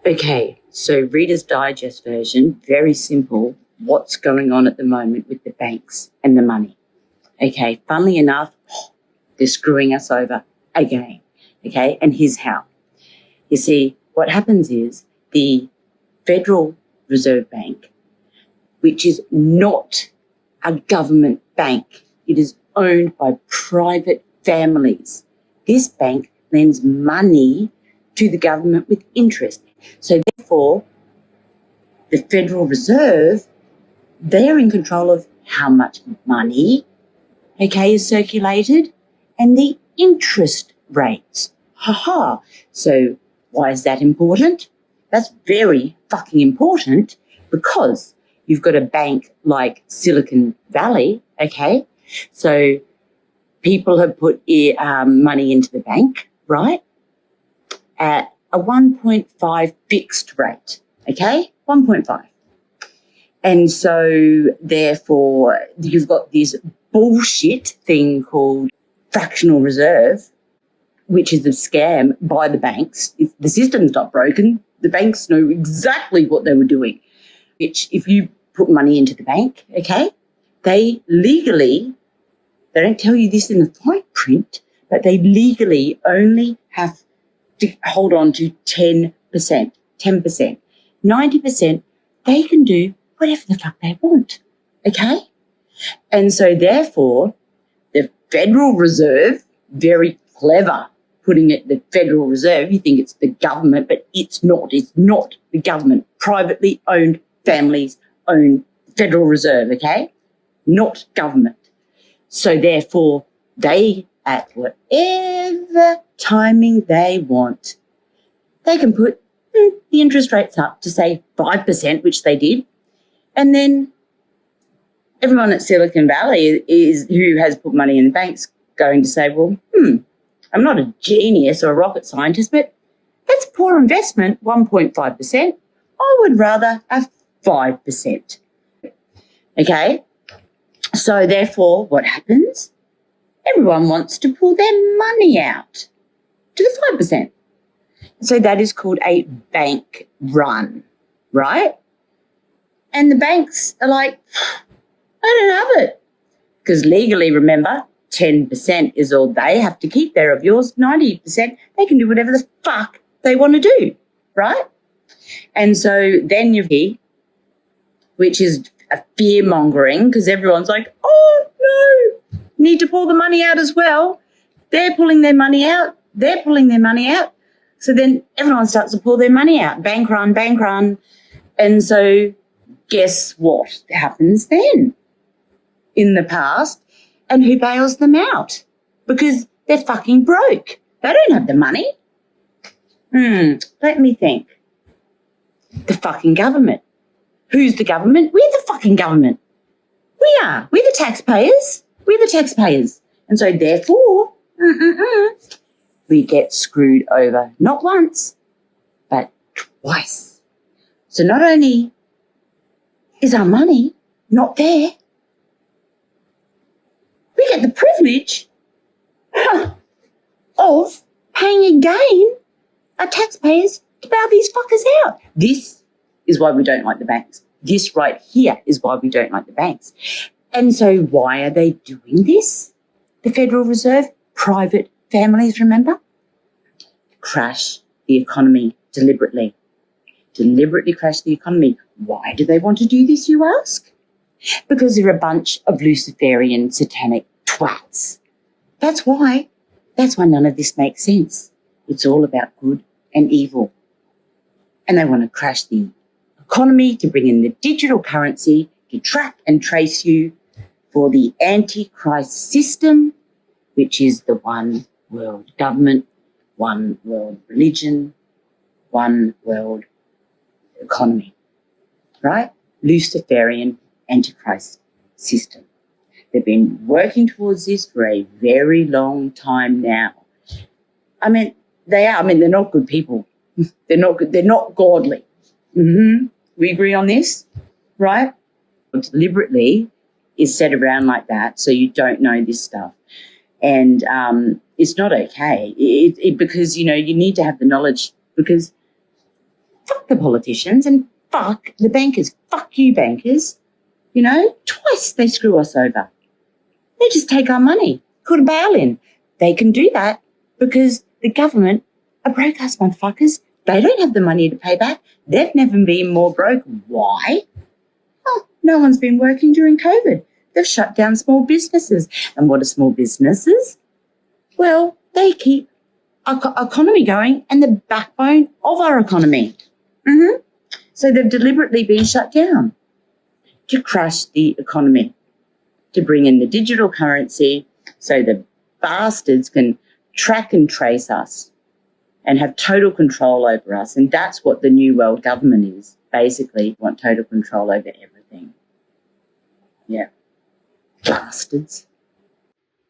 Okay, so Reader's Digest version, very simple, what's going on at the moment with the banks and the money. Okay, funnily enough, they're screwing us over again. Okay, and here's how. You see, what happens is the Federal Reserve Bank, which is not a government bank, it is owned by private families. This bank lends money to the government with interest. So therefore, the Federal Reserve, they're in control of how much money, okay, is circulated and the interest rates. So why is that important? That's very fucking important because you've got a bank like Silicon Valley, okay? So people have put money into the bank, right, at a 1.5 fixed rate, okay? 1.5. And so therefore you've got this bullshit thing called fractional reserve, which is a scam by the banks. If the system's not broken, the banks know exactly what they were doing. Which if you put money into the bank, okay, they legally, they don't tell you this in the fine print, but they legally only have to hold on to 10%. 10%. 90%, they can do whatever the fuck they want, okay? And so therefore, the Federal Reserve, very clever putting it the Federal Reserve, you think it's the government, but it's not. It's not the government. Privately owned families own Federal Reserve, okay? Not government. So therefore, they, at whatever timing they want, they can put the interest rates up to, say, 5%, which they did, and then everyone at Silicon Valley who has put money in the banks going to say, well, I'm not a genius or a rocket scientist, but that's poor investment, 1.5%. I would rather have 5%. Okay? So therefore, what happens? Everyone wants to pull their money out to the 5%. So that is called a bank run, right? And the banks are like, I don't have it. Because legally, remember, 10% is all they have to keep there of yours. 90%, they can do whatever the fuck they want to do, right? And so then you've here, which is a fear-mongering, because everyone's like, oh, no, need to pull the money out as well. They're pulling their money out. They're pulling their money out. So then everyone starts to pull their money out. Bank run, bank run. And so guess what happens then in the past? And who bails them out? Because they're fucking broke. They don't have the money. Let me think. The fucking government. Who's the government? We're the fucking government. We are. We're the taxpayers. We're the taxpayers. And so therefore, we get screwed over not once, but twice. So not only is our money not there, we get the privilege of paying again our taxpayers to bail these fuckers out. This is why we don't like the banks. This right here is why we don't like the banks. And so why are they doing this? The Federal Reserve, private families, remember? Crash the economy deliberately. Deliberately crash the economy. Why do they want to do this, you ask? Because they're a bunch of Luciferian satanic twats. That's why. That's why none of this makes sense. It's all about good and evil. And they want to crash the economy to bring in the digital currency to track and trace you for the Antichrist system, which is the one world government, one world religion, one world economy, right? Luciferian Antichrist system. They've been working towards this for a very long time now. I mean, they are. I mean, they're not good people. They're not good. They're not godly. We agree on this, right? Deliberately is set around like that so you don't know this stuff. And it's not okay. Because, you know, you need to have the knowledge because, for the politicians and fuck the bankers. Fuck you, bankers. You know, twice they screw us over. They just take our money. Could bail in. They can do that because the government are broke ass motherfuckers. They don't have the money to pay back. They've never been more broke. Why? Oh, no one's been working during COVID. They've shut down small businesses. And what are small businesses? Well, they keep our economy going and the backbone of our economy. So they've deliberately been shut down to crash the economy, to bring in the digital currency so the bastards can track and trace us and have total control over us. And that's what the New World Government is. Basically, want total control over everything. Yeah. Bastards.